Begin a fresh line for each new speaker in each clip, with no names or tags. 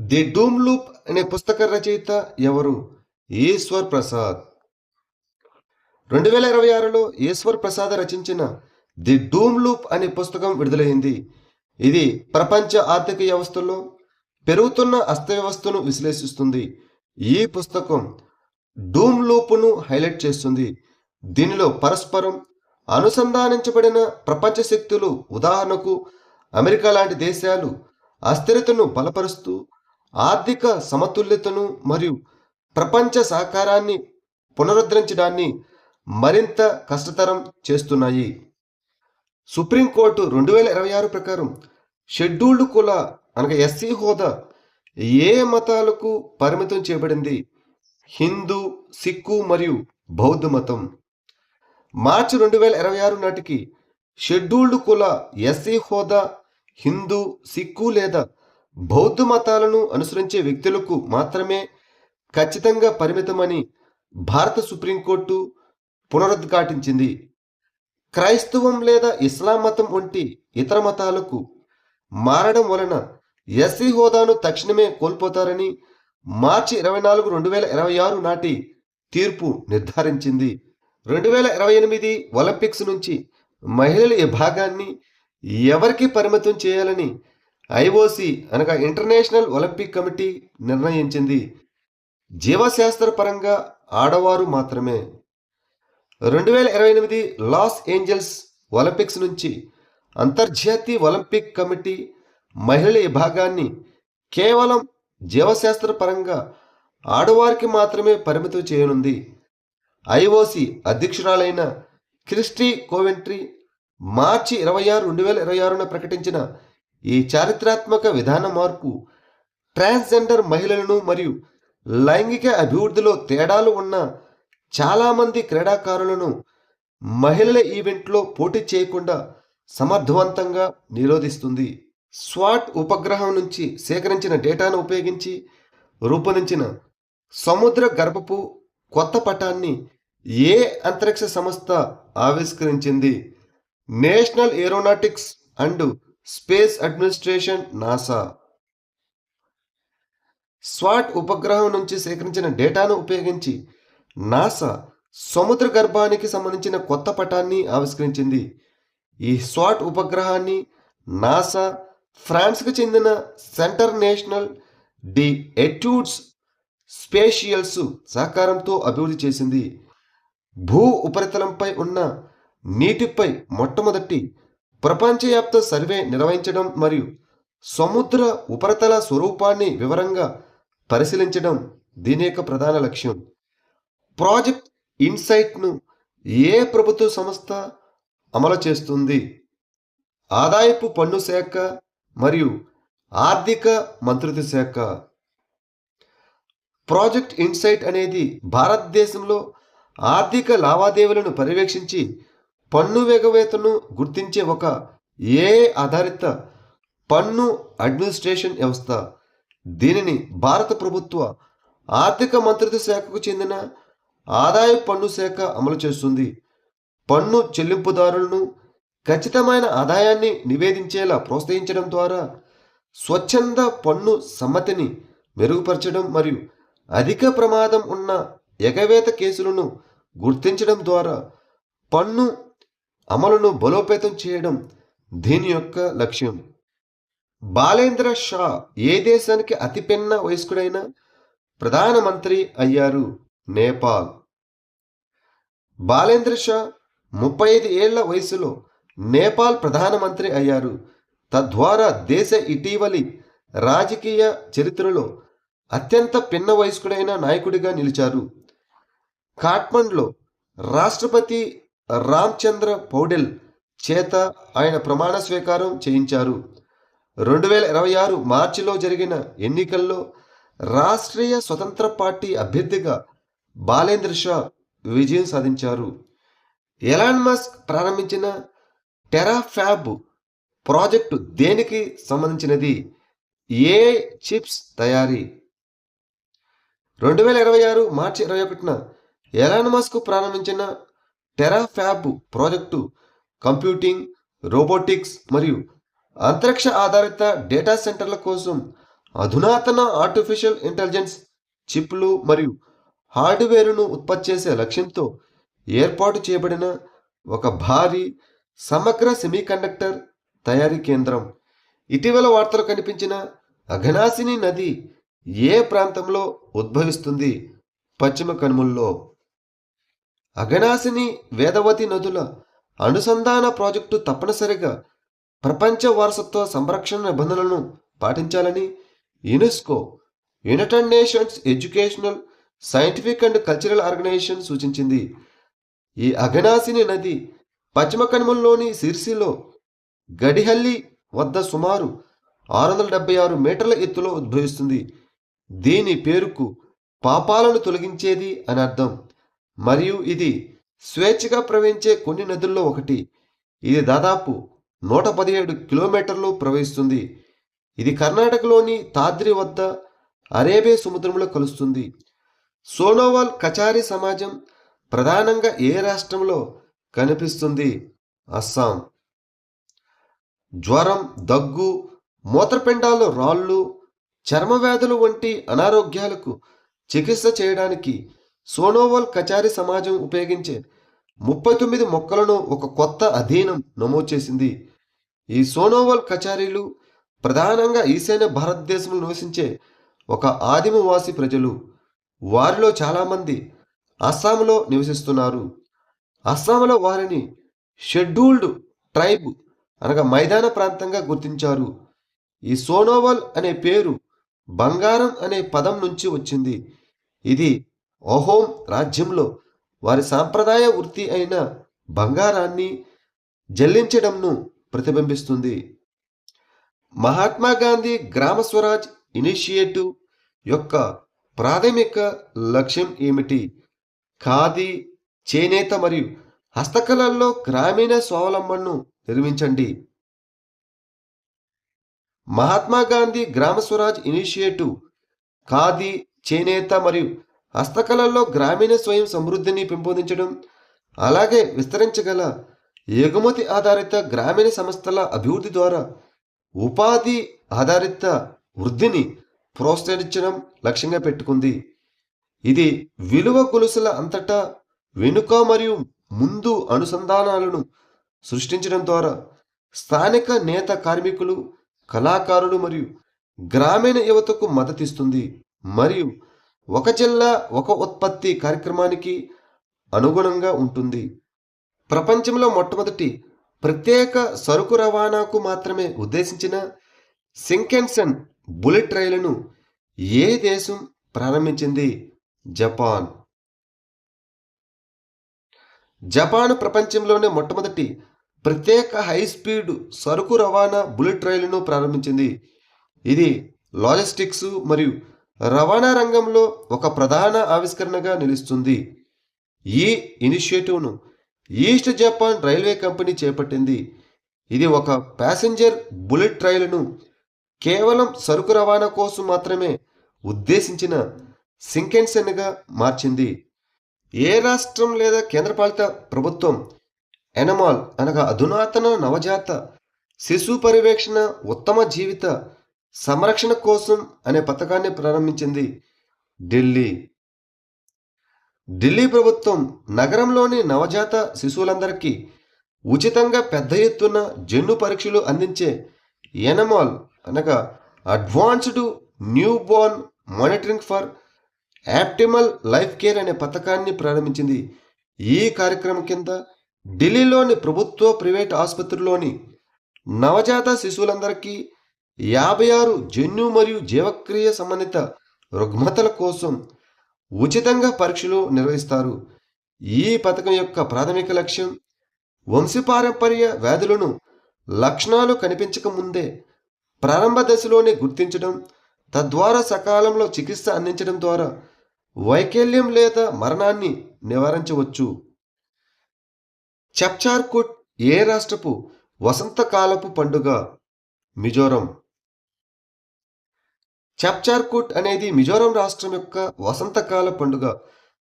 The doom loop అనే పుస్తక రచయిత ఎవరు? ఈశ్వర్ ప్రసాద్. 2026లో ఈశ్వర్ ప్రసాద్ రచించిన ది డూమ్ లూప్ అనే పుస్తకం విడుదలైంది. ఇది ప్రపంచ ఆర్థిక వ్యవస్థలో పెరుగుతున్న అస్తవ్యవస్థను విశ్లేషిస్తుంది. ఈ పుస్తకం డూమ్ లూప్ను హైలైట్ చేస్తుంది. దీనిలో పరస్పరం అనుసంధానించబడిన ప్రపంచ శక్తులు, ఉదాహరణకు అమెరికా లాంటి దేశాలు అస్థిరతను బలపరుస్తూ ఆర్థిక సమతుల్యతను మరియు ప్రపంచ సహకారాన్ని పునరుద్ధరించడాన్ని మరింత కష్టతరం చేస్తున్నాయి. సుప్రీంకోర్టు 2026 ప్రకారం షెడ్యూల్డ్ కుల అనగా ఎస్సీ హోదా ఏ మతాలకు పరిమితం చేయబడింది? హిందూ, సిక్కు మరియు బౌద్ధ మతం. మార్చి 2026 నాటికి షెడ్యూల్డ్ కుల ఎస్సీ హోదా హిందూ, సిక్కు లేదా బౌద్ధ మతాలను అనుసరించే వ్యక్తులకు మాత్రమే ఖచ్చితంగా పరిమితమని భారత సుప్రీంకోర్టు పునరుద్ఘాటించింది. క్రైస్తవం లేదా ఇస్లాం మతం వంటి ఇతర మతాలకు మారడం వలన ఎస్సీ హోదాను తక్షణమే కోల్పోతారని మార్చి 24, 2026 నాటి తీర్పు నిర్ధారించింది. 2028 ఒలింపిక్స్ నుంచి మహిళల విభాగాన్ని ఎవరికి పరిమితం చేయాలని ఐఓసి అనగా ఇంటర్నేషనల్ ఒలింపిక్ కమిటీ నిర్ణయించింది. జీవశాస్త్ర పరంగా ఆడవారు మాత్రమే. 2028 లాస్ ఏంజల్స్ ఒలింపిక్స్ నుంచి అంతర్జాతీయ ఒలింపిక్ కమిటీ మహిళల విభాగాన్ని కేవలం జీవశాస్త్ర పరంగా ఆడవారికి మాత్రమే పరిమితం చేయనుంది. ఐఓసి అధ్యక్షురాలైన క్రిస్టీ కోవెంట్రీ మార్చి 26, 2026న ప్రకటించిన ఈ చారిత్రాత్మక విధాన మార్పు ట్రాన్స్జెండర్ మహిళలను మరియు లైంగిక అభివృద్ధిలో తేడాలు ఉన్న చాలామంది క్రీడాకారులను మహిళల ఈవెంట్లో పోటీ చేయకుండా సమర్థవంతంగా నిరోధిస్తుంది. స్వాట్ ఉపగ్రహం నుంచి సేకరించిన డేటాను ఉపయోగించి రూపొందించిన సముద్ర గర్భపు కొత్త పటాన్ని ఏ అంతరిక్ష సంస్థ ఆవిష్కరించింది? National Aeronautics and Space Administration, NASA. స్వాట్ ఉపగ్రహం నుంచి సేకరించిన డేటాను ఉపయోగించి నాసా సముద్ర గర్భానికి సంబంధించిన కొత్త పటాన్ని ఆవిష్కరించింది. ఈ స్వాట్ ఉపగ్రహాన్ని నాసా ఫ్రాన్స్కు చెందిన సెంటర్ నేషనల్ డి ఎట్యూడ్స్ స్పేషియల్స్ సహకారంతో అభివృద్ధి చేసింది. భూ ఉపరితలంపై ఉన్న నీటిపై మొట్టమొదటి ప్రపంచవ్యాప్త సర్వే నిర్వహించడం మరియు సముద్ర ఉపరితల స్వరూపాన్ని వివరంగా పరిశీలించడం దీని యొక్క ప్రధాన లక్ష్యం. ప్రాజెక్ట్ ఇన్సైట్ను ఏ ప్రభుత్వ సంస్థ అమలు చేస్తుంది? ఆదాయపు పన్ను శాఖ మరియు ఆర్థిక మంత్రిత్వ శాఖ. ప్రాజెక్ట్ ఇన్సైట్ అనేది భారతదేశంలో ఆర్థిక లావాదేవీలను పర్యవేక్షించి పన్ను ఎగవేతను గుర్తించే ఒక ఏఐ ఆధారిత పన్ను అడ్మినిస్ట్రేషన్ వ్యవస్థ. దీనిని భారత ప్రభుత్వ ఆర్థిక మంత్రిత్వ శాఖకు చెందిన ఆదాయ పన్ను శాఖ అమలు చేస్తుంది. పన్ను చెల్లింపుదారులను ఖచ్చితమైన ఆదాయాన్ని నివేదించేలా ప్రోత్సహించడం ద్వారా స్వచ్ఛంద పన్ను సమ్మతిని మెరుగుపరచడం మరియు అధిక ప్రమాదం ఉన్న ఎగవేత కేసులను గుర్తించడం ద్వారా పన్ను అమలును బలోపేతం చేయడం దీని యొక్క లక్ష్యం. బాలేంద్ర షా ఏ దేశానికి అతిపిన్న వయస్కుడైన ప్రధానమంత్రి అయ్యారు? నేపాల్. బాలేంద్ర షా 35 ఏళ్ల వయసులో నేపాల్ ప్రధానమంత్రి అయ్యారు. తద్వారా దేశ ఇటీవలి రాజకీయ చరిత్రలో అత్యంత పిన్న వయస్కుడైన నాయకుడిగా నిలిచారు. కాఠ్మండ్లో రాష్ట్రపతి రామ్చంద్ర పౌడెల్ చేత ఆయన ప్రమాణ స్వీకారం చేయించారు. 2026 మార్చిలో జరిగిన ఎన్నికల్లో రాష్ట్రీయ స్వతంత్ర పార్టీ అభ్యర్థిగా బాలేంద్ర షా విజయం సాధించారు. ఎలాన్ మస్క్ ప్రారంభించిన టెరాఫ్యాబ్ ప్రాజెక్టు దేనికి సంబంధించినది? ఏఐ చిప్స్ తయారీ. 2026 మార్చి 21న ఎలాన్ మస్క్ ప్రారంభించిన టెరాఫ్యాబ్ ప్రాజెక్టు కంప్యూటింగ్, రోబోటిక్స్ మరియు అంతరిక్ష ఆధారిత డేటా సెంటర్ల కోసం అధునాతన ఆర్టిఫిషియల్ ఇంటెలిజెన్స్ చిప్లు మరియు హార్డ్వేర్ను ఉత్పత్తి చేసే లక్ష్యంతో ఏర్పాటు చేయబడిన ఒక భారీ సమగ్ర సెమీకండక్టర్ తయారీ కేంద్రం. ఇటీవల వార్తలు కనిపించిన అఘనాశిని నది ఏ ప్రాంతంలో ఉద్భవిస్తుంది? పశ్చిమ కనుమల్లో. అఘనాశిని వేదవతి నదుల అనుసంధాన ప్రాజెక్టు తప్పనిసరిగా ప్రపంచ వారసత్వ సంరక్షణ నిబంధనలను పాటించాలని UNESCO, United Nations Educational, Scientific and Cultural Organization సూచించింది. ఈ అఘనాశిని నది పశ్చిమ కనుమల్లోని సిర్సిలో గడిహల్లి వద్ద సుమారు 676 మీటర్ల ఎత్తులో ఉద్భవిస్తుంది. దీని పేరుకు పాపాలను తొలగించేది అని అర్థం మరియు ఇది స్వేచ్ఛగా ప్రవహించే కొన్ని నదుల్లో ఒకటి. ఇది దాదాపు 117 కిలోమీటర్లు ప్రవహిస్తుంది. ఇది కర్ణాటకలోని తాద్రి వద్ద అరేబియా సముద్రంలో కలుస్తుంది. సోనోవాల్ కచారీ సమాజం ప్రధానంగా ఏ రాష్ట్రంలో కనిపిస్తుంది? అస్సాం. జ్వరం, దగ్గు, మూత్రపిండాల్లో రాళ్ళు, చర్మ వ్యాధులు వంటి అనారోగ్యాలకు చికిత్స చేయడానికి సోనోవాల్ కచారీ సమాజం ఉపయోగించే 39 మొక్కలను ఒక కొత్త అధీనం నమోదు చేసింది. ఈ సోనోవాల్ కచారీలు ప్రధానంగా ఈశాన్య భారతదేశంలో నివసించే ఒక ఆదిమవాసి ప్రజలు. వారిలో చాలామంది అస్సాంలో నివసిస్తున్నారు. అస్సాంలో వారిని షెడ్యూల్డ్ ట్రైబ్ అనగా మైదాన ప్రాంతంగా గుర్తించారు. ఈ సోనోవాల్ అనే పేరు బంగారం అనే పదం నుంచి వచ్చింది. ఇది అహోం రాజ్యంలో వారి సాంప్రదాయ వృత్తి అయిన బంగారాన్ని జల్లించడంను ప్రతిబింబిస్తుంది. మహాత్మా గాంధీ గ్రామ స్వరాజ్ ఇనిషియేటివ్ యొక్క ప్రాథమిక లక్ష్యం ఏమిటి? ఖాదీ, చేనేత మరియు హస్తకళల్లో గ్రామీణ స్వావలంబనను నిర్మించండి. మహాత్మా గాంధీ గ్రామ స్వరాజ్ ఇనిషియేటివ్ ఖాదీ, చేనేత మరియు హస్తకళల్లో గ్రామీణ స్వయం సమృద్ధిని పెంపొందించడం, అలాగే విస్తరించగల ఎగుమతి ఆధారిత గ్రామీణ సంస్థల అభివృద్ధి ద్వారా ఉపాధి ఆధారిత వృద్ధిని ప్రోత్సహించడం లక్ష్యంగా పెట్టుకుంది. ఇది విలువ గొలుసుల అంతటా వెనుక మరియు ముందు అనుసంధానాలను సృష్టించడం ద్వారా స్థానిక నేత కార్మికులు, కళాకారులు మరియు గ్రామీణ యువతకు మద్దతిస్తుంది మరియు ఒక జిల్లా ఒక ఉత్పత్తి కార్యక్రమానికి అనుగుణంగా ఉంటుంది. ప్రపంచంలో మొట్టమొదటి ప్రత్యేక సరుకు రవాణాకు మాత్రమే ఉద్దేశించిన షింకన్సెన్ బుల్లెట్ రైలును ఏ దేశం ప్రారంభించింది? జపాన్. జపాన్ ప్రపంచంలోనే మొట్టమొదటి ప్రత్యేక హై స్పీడ్ సరుకు రవాణా బుల్లెట్ రైలును ప్రారంభించింది. ఇది లాజిస్టిక్స్ మరియు రవాణా రంగంలో ఒక ప్రధాన ఆవిష్కరణగా నిలుస్తుంది. ఈ ఇనిషియేటివ్ను ఈస్ట్ జపాన్ రైల్వే కంపెనీ చేపట్టింది. ఇది ఒక ప్యాసింజర్ బుల్లెట్ రైలును కేవలం సరుకు రవాణా కోసం మాత్రమే ఉద్దేశించిన షింకన్సెన్గా మార్చింది. ఏ రాష్ట్రం లేదా కేంద్రపాలిత ప్రభుత్వం ఎనమాల్ అనగా అధునాతన నవజాత శిశు పర్యవేక్షణ ఉత్తమ జీవిత సంరక్షణ కోసం అనే పథకాన్ని ప్రారంభించింది? ఢిల్లీ. ఢిల్లీ ప్రభుత్వం నగరంలోని నవజాత శిశువులందరికీ ఉచితంగా పెద్ద ఎత్తున జన్యు పరీక్షలు అందించే ఎనమాల్ అనగా advanced new Born monitoring for optimal life care అనే పథకాన్ని ప్రారంభించింది. ఈ కార్యక్రమం కింద ఢిల్లీలోని ప్రభుత్వ ప్రైవేట్ ఆసుపత్రుల్లోని నవజాత శిశువులందరికీ 56 జన్యు మరియు జీవక్రియ సంబంధిత రుగ్మతల కోసం ఉచితంగా పరీక్షలు నిర్వహిస్తారు. ఈ పథకం యొక్క ప్రాథమిక లక్ష్యం వంశపారంపర్య వ్యాధులను లక్షణాలు కనిపించక ముందే ప్రారంభ దశలోనే గుర్తించడం, తద్వారా సకాలంలో చికిత్స అందించడం ద్వారా వైకల్యం లేదా మరణాన్ని నివారించవచ్చు. చప్చార్కుట్ ఏ రాష్ట్రపు వసంతకాలపు పండుగ? మిజోరం. చప్చార్కుట్ అనేది మిజోరం రాష్ట్రం యొక్క వసంతకాల పండుగ.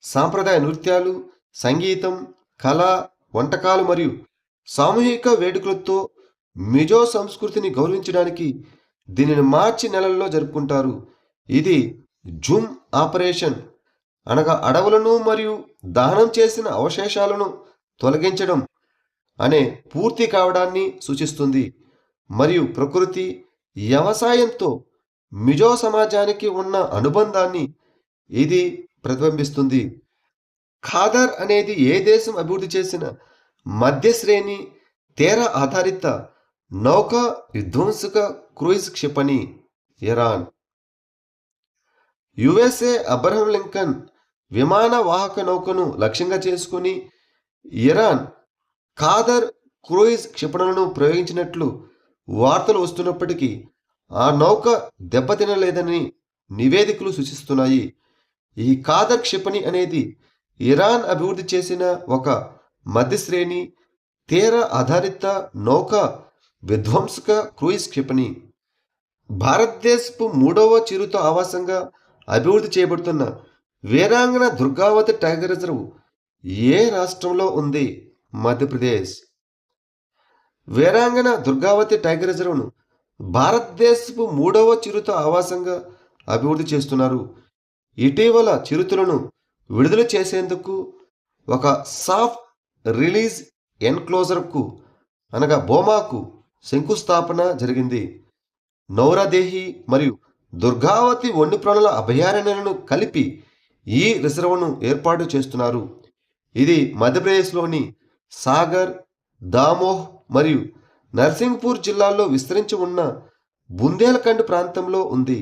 సాంప్రదాయ నృత్యాలు, సంగీతం, కళ, వంటకాలు మరియు సామూహిక వేడుకలతో మిజో సంస్కృతిని గౌరవించడానికి దీనిని మార్చి నెలల్లో జరుపుకుంటారు. ఇది జూమ్ ఆపరేషన్, అనగా అడవులను మరియు దహనం చేసిన అవశేషాలను తొలగించడం అనే పూర్తి కావడాన్ని సూచిస్తుంది. మరియు ప్రకృతి వ్యవసాయంతో మిజో సమాజానికి ఉన్న అనుబంధాన్ని ఇది ప్రతిబింబిస్తుంది. ఖాదర్ అనేది ఏ దేశం అభివృద్ధి చేసిన మధ్యశ్రేణి తీర ఆధారిత నౌకా విధ్వంసక క్రూయిజ్ క్షిపణి. ఇరాన్. యుఎస్ఏ అబ్రహం లింకన్ విమాన వాహక నౌకను లక్ష్యంగా చేసుకుని ఇరాన్ ఖాదర్ క్రూయిజ్ క్షిపణులను ప్రయోగించినట్లు వార్తలు వస్తున్నప్పటికీ ఆ నౌక దెబ్బతినలేదని నివేదికలు సూచిస్తున్నాయి. ఈ ఖాదర్ క్షిపణి అనేది ఇరాన్ అభివృద్ధి చేసిన ఒక మధ్యశ్రేణి తీర ఆధారిత నౌకా విధ్వంసక క్రూయిజ్ క్షిపణి. భారతదేశపు 3వ చిరుత ఆవాసంగా అభివృద్ధి చేయబడుతున్న వీరాంగన దుర్గావతి టైగర్ రిజర్వ్ ఏ రాష్ట్రంలో ఉంది? మధ్యప్రదేశ్. వీరాంగన దుర్గావతి టైగర్ రిజర్వ్ను భారతదేశపు 3వ చిరుత ఆవాసంగా అభివృద్ధి చేస్తున్నారు. ఇటీవల చిరుతలను విడుదల చేసేందుకు ఒక సాఫ్ట్ రిలీజ్ ఎన్క్లోజర్కు అనగా బోమాకు శంకుస్థాపన జరిగింది. నౌరాదేహి మరియు దుర్గావతి వన్యప్రాణుల అభయారణ్యాలను కలిపి ఈ రిజర్వ్ను ఏర్పాటు చేస్తున్నారు. ఇది మధ్యప్రదేశ్లోని సాగర్, దామోహ్ మరియు నర్సింగ్పూర్ జిల్లాల్లో విస్తరించి ఉన్న బుందేల్ఖండ్ ప్రాంతంలో ఉంది.